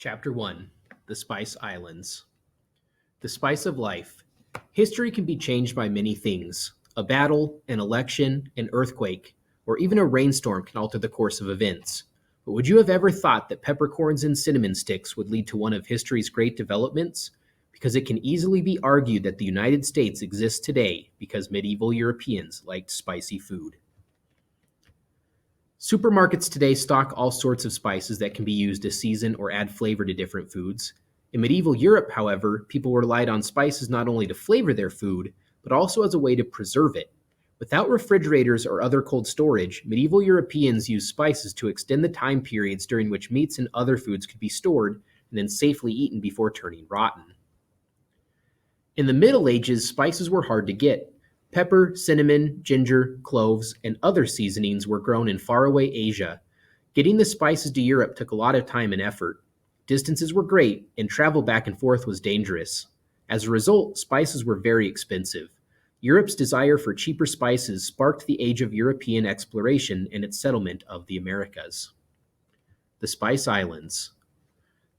Chapter 1 The Spice Islands. The Spice of Life. History can be changed by many things. A battle, an election, an earthquake, or even a rainstorm can alter the course of events. But would you have ever thought that peppercorns and cinnamon sticks would lead to one of history's great developments? Because it can easily be argued that the United States exists today because medieval Europeans liked spicy food. Supermarkets today stock all sorts of spices that can be used to season or add flavor to different foods. In medieval Europe, however, people relied on spices not only to flavor their food, but also as a way to preserve it. Without refrigerators or other cold storage, medieval Europeans used spices to extend the time periods during which meats and other foods could be stored and then safely eaten before turning rotten. In the Middle Ages, spices were hard to get. Pepper, cinnamon, ginger, cloves, and other seasonings were grown in faraway Asia. Getting the spices to Europe took a lot of time and effort. Distances were great, and travel back and forth was dangerous. As a result, spices were very expensive. Europe's desire for cheaper spices sparked the age of European exploration and its settlement of the Americas. The Spice Islands.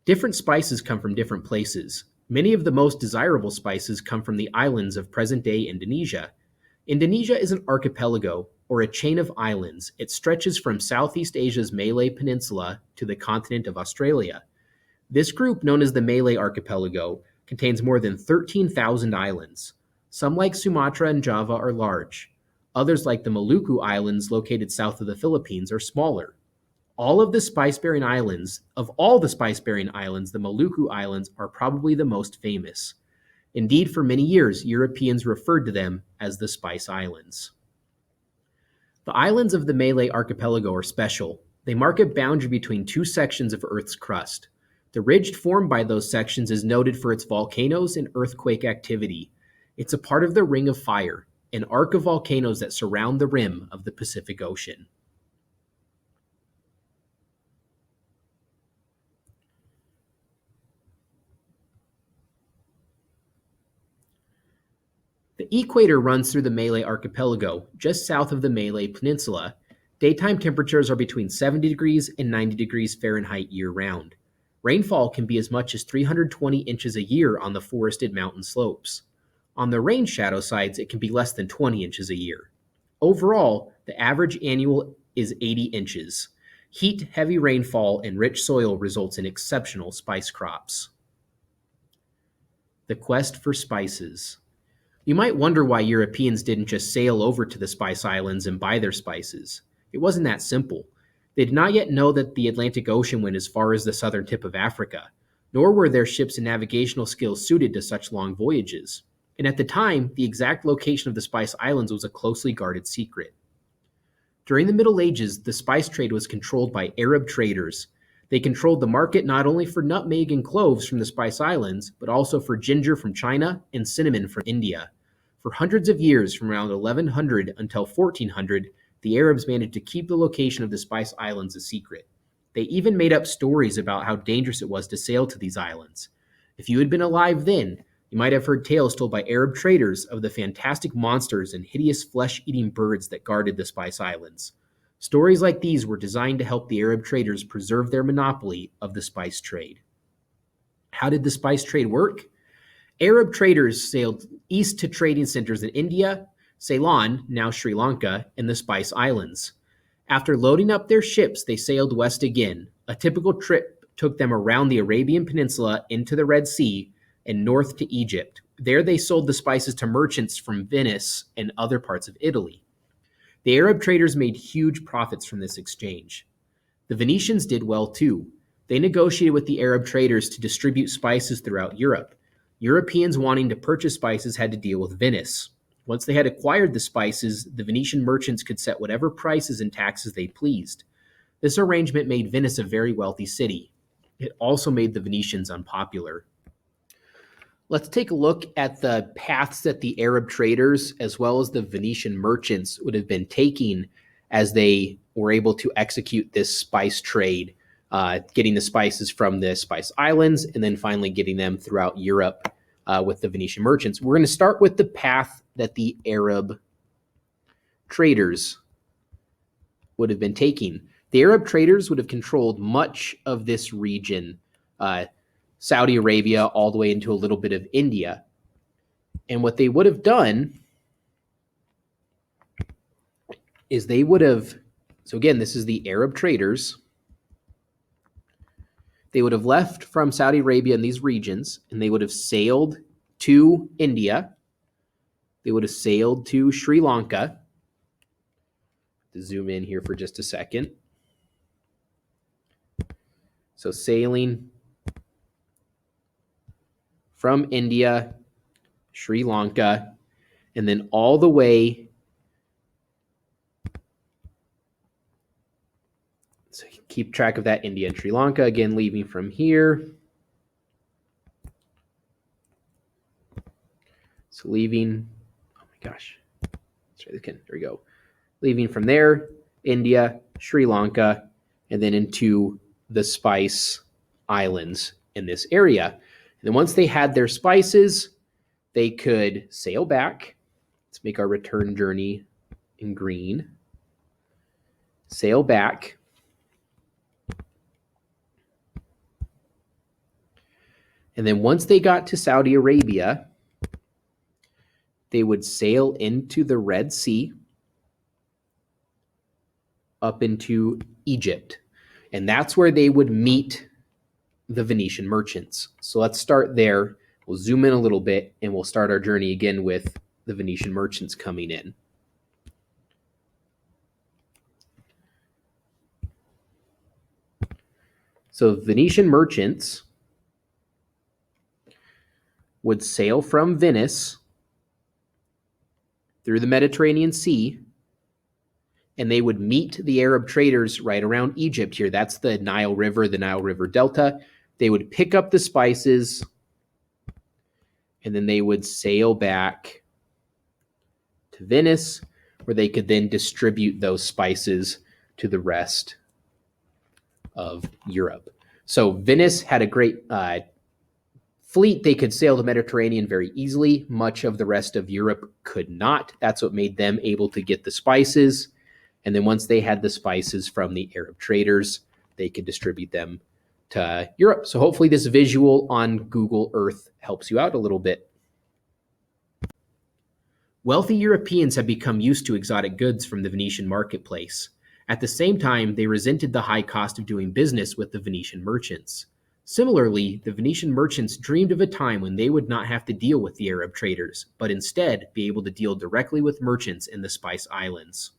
Different spices come from different places. Many of the most desirable spices come from the islands of present-day Indonesia. Indonesia is an archipelago, or a chain of islands. It stretches from Southeast Asia's Malay Peninsula to the continent of Australia. This group, known as the Malay Archipelago, contains more than 13,000 islands. Some, like Sumatra and Java, are large. Others, like the Maluku Islands located south of the Philippines, are smaller. Of all the spice-bearing islands, the Maluku Islands are probably the most famous. Indeed, for many years, Europeans referred to them as the Spice Islands. The islands of the Malay Archipelago are special. They mark a boundary between two sections of Earth's crust. The ridge formed by those sections is noted for its volcanoes and earthquake activity. It's a part of the Ring of Fire, an arc of volcanoes that surround the rim of the Pacific Ocean. The equator runs through the Malay Archipelago, just south of the Malay Peninsula. Daytime temperatures are between 70 degrees and 90 degrees Fahrenheit year-round. Rainfall can be as much as 320 inches a year on the forested mountain slopes. On the rain shadow sides, it can be less than 20 inches a year. Overall, the average annual is 80 inches. Heat, heavy rainfall, and rich soil results in exceptional spice crops. The quest for spices. You might wonder why Europeans didn't just sail over to the Spice Islands and buy their spices. It wasn't that simple. They did not yet know that the Atlantic Ocean went as far as the southern tip of Africa, nor were their ships and navigational skills suited to such long voyages. And at the time, the exact location of the Spice Islands was a closely guarded secret. During the Middle Ages, the spice trade was controlled by Arab traders. They controlled the market not only for nutmeg and cloves from the Spice Islands, but also for ginger from China and cinnamon from India. For hundreds of years, from around 1100 until 1400, the Arabs managed to keep the location of the Spice Islands a secret. They even made up stories about how dangerous it was to sail to these islands. If you had been alive then, you might have heard tales told by Arab traders of the fantastic monsters and hideous flesh-eating birds that guarded the Spice Islands. Stories like these were designed to help the Arab traders preserve their monopoly of the spice trade. How did the spice trade work? Arab traders sailed east to trading centers in India, Ceylon, now Sri Lanka, and the Spice Islands. After loading up their ships, they sailed west again. A typical trip took them around the Arabian Peninsula into the Red Sea and north to Egypt. There they sold the spices to merchants from Venice and other parts of Italy. The Arab traders made huge profits from this exchange. The Venetians did well too. They negotiated with the Arab traders to distribute spices throughout Europe. Europeans wanting to purchase spices had to deal with Venice. Once they had acquired the spices, the Venetian merchants could set whatever prices and taxes they pleased. This arrangement made Venice a very wealthy city. It also made the Venetians unpopular. Let's take a look at the paths that the Arab traders as well as the Venetian merchants would have been taking as they were able to execute this spice trade, getting the spices from the Spice Islands and then finally getting them throughout Europe with the Venetian merchants. We're going to start with the path that the Arab traders would have been taking. The Arab traders would have controlled much of this region uh, Saudi Arabia all the way into a little bit of India. And what they would have done is they would have, so again, this is the Arab traders. They would have left from Saudi Arabia in these regions, and they would have sailed to India. They would have sailed to Sri Lanka. To zoom in here for just a second. So sailing from India, Sri Lanka, and then all the way. So keep track of that, India and Sri Lanka, again, leaving from here. So leaving, oh my gosh, let's try this again, there we go. Leaving from there, India, Sri Lanka, and then into the Spice Islands in this area. And then once they had their spices, they could sail back. Let's make our return journey in green. Sail back. And then once they got to Saudi Arabia, they would sail into the Red Sea up into Egypt. And that's where they would meet the Venetian merchants. So let's start there. We'll zoom in a little bit and we'll start our journey again with the Venetian merchants coming in. So Venetian merchants would sail from Venice through the Mediterranean Sea, and they would meet the Arab traders right around Egypt here. That's the Nile River Delta. They would pick up the spices, and then they would sail back to Venice, where they could then distribute those spices to the rest of Europe. So Venice had a great fleet. They could sail the Mediterranean very easily. Much of the rest of Europe could not. That's what made them able to get the spices. And then once they had the spices from the Arab traders, they could distribute them to Europe. So hopefully this visual on Google Earth helps you out a little bit. Wealthy Europeans had become used to exotic goods from the Venetian marketplace. At the same time, they resented the high cost of doing business with the Venetian merchants. Similarly, the Venetian merchants dreamed of a time when they would not have to deal with the Arab traders, but instead be able to deal directly with merchants in the Spice Islands.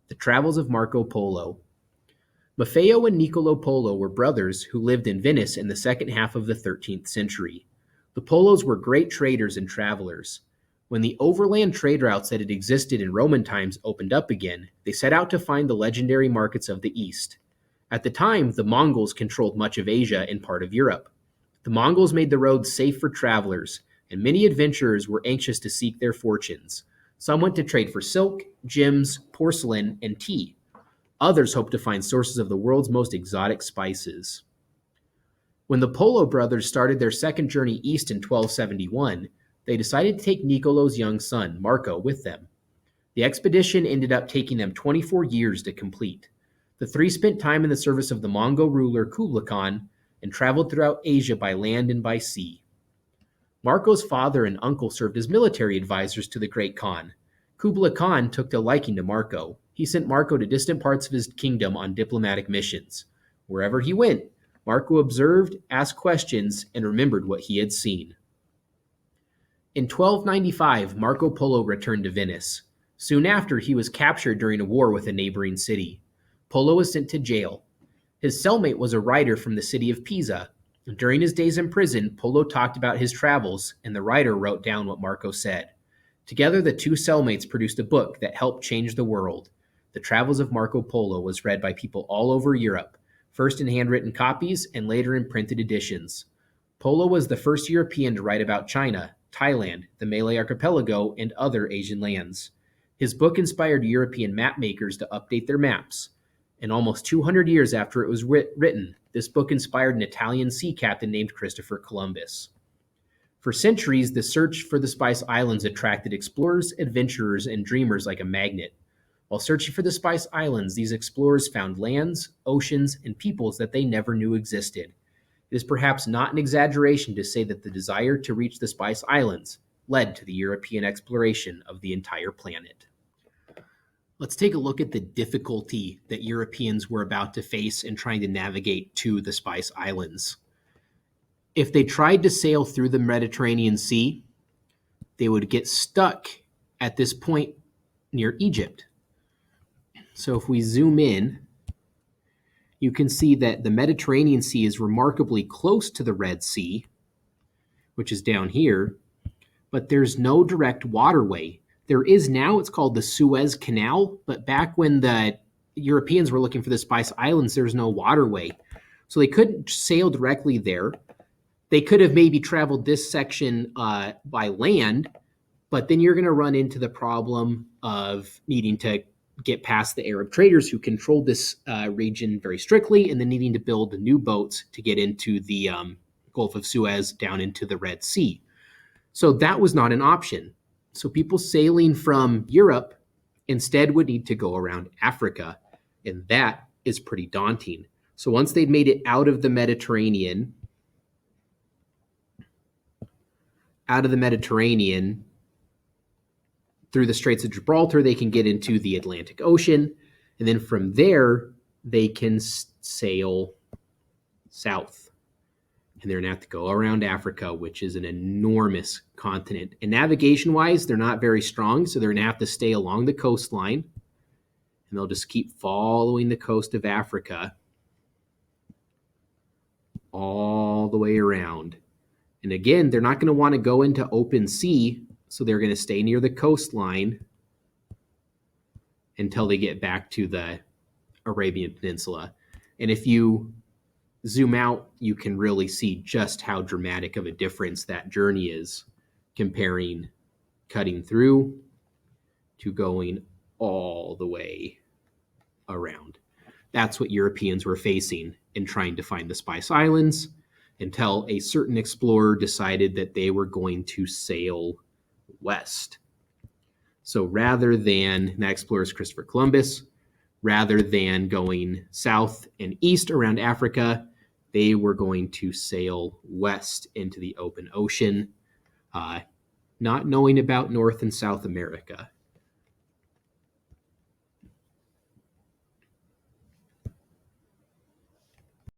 The Travels of Marco Polo. Maffeo and Niccolo Polo were brothers who lived in Venice in the second half of the 13th century. The Polos were great traders and travelers. When the overland trade routes that had existed in Roman times opened up again, they set out to find the legendary markets of the East. At the time, the Mongols controlled much of Asia and part of Europe. The Mongols made the roads safe for travelers, and many adventurers were anxious to seek their fortunes. Some went to trade for silk, gems, porcelain, and tea. Others hoped to find sources of the world's most exotic spices. When the Polo brothers started their second journey east in 1271, they decided to take Niccolo's young son, Marco, with them. The expedition ended up taking them 24 years to complete. The three spent time in the service of the Mongol ruler Kublai Khan and traveled throughout Asia by land and by sea. Marco's father and uncle served as military advisors to the great Khan. Kublai Khan took a liking to Marco. He sent Marco to distant parts of his kingdom on diplomatic missions. Wherever he went, Marco observed, asked questions, and remembered what he had seen. In 1295, Marco Polo returned to Venice. Soon after, he was captured during a war with a neighboring city. Polo was sent to jail. His cellmate was a writer from the city of Pisa. During his days in prison, Polo talked about his travels, and the writer wrote down what Marco said. Together, the two cellmates produced a book that helped change the world. The Travels of Marco Polo was read by people all over Europe, first in handwritten copies and later in printed editions. Polo was the first European to write about China, Thailand, the Malay Archipelago, and other Asian lands. His book inspired European map makers to update their maps. And almost 200 years after it was written, this book inspired an Italian sea captain named Christopher Columbus. For centuries, the search for the Spice Islands attracted explorers, adventurers, and dreamers like a magnet. While searching for the Spice Islands, these explorers found lands, oceans, and peoples that they never knew existed. It is perhaps not an exaggeration to say that the desire to reach the Spice Islands led to the European exploration of the entire planet. Let's take a look at the difficulty that Europeans were about to face in trying to navigate to the Spice Islands. If they tried to sail through the Mediterranean Sea, they would get stuck at this point near Egypt. So if we zoom in, you can see that the Mediterranean Sea is remarkably close to the Red Sea, which is down here, but there's no direct waterway. There is now, it's called the Suez Canal, but back when the Europeans were looking for the Spice Islands, there's no waterway. So they couldn't sail directly there. They could have maybe traveled this section by land, but then you're going to run into the problem of needing to get past the Arab traders who controlled this region very strictly, and then needing to build new boats to get into the Gulf of Suez down into the Red Sea. So that was not an option. So people sailing from Europe instead would need to go around Africa, and that is pretty daunting. So once they'd made it out of the Mediterranean, through the Straits of Gibraltar, they can get into the Atlantic Ocean, and then from there, they can sail south. And they're going to have to go around Africa, which is an enormous continent. And navigation-wise, they're not very strong, so they're going to have to stay along the coastline, and they'll just keep following the coast of Africa all the way around. And again, they're not going to want to go into open sea, so they're going to stay near the coastline until they get back to the Arabian Peninsula. And if you zoom out, you can really see just how dramatic of a difference that journey is, comparing cutting through to going all the way around. That's what Europeans were facing in trying to find the Spice Islands, until a certain explorer decided that they were going to sail west. So rather than, that explorer is Christopher Columbus, rather than going south and east around Africa, they were going to sail west into the open ocean, not knowing about North and South America.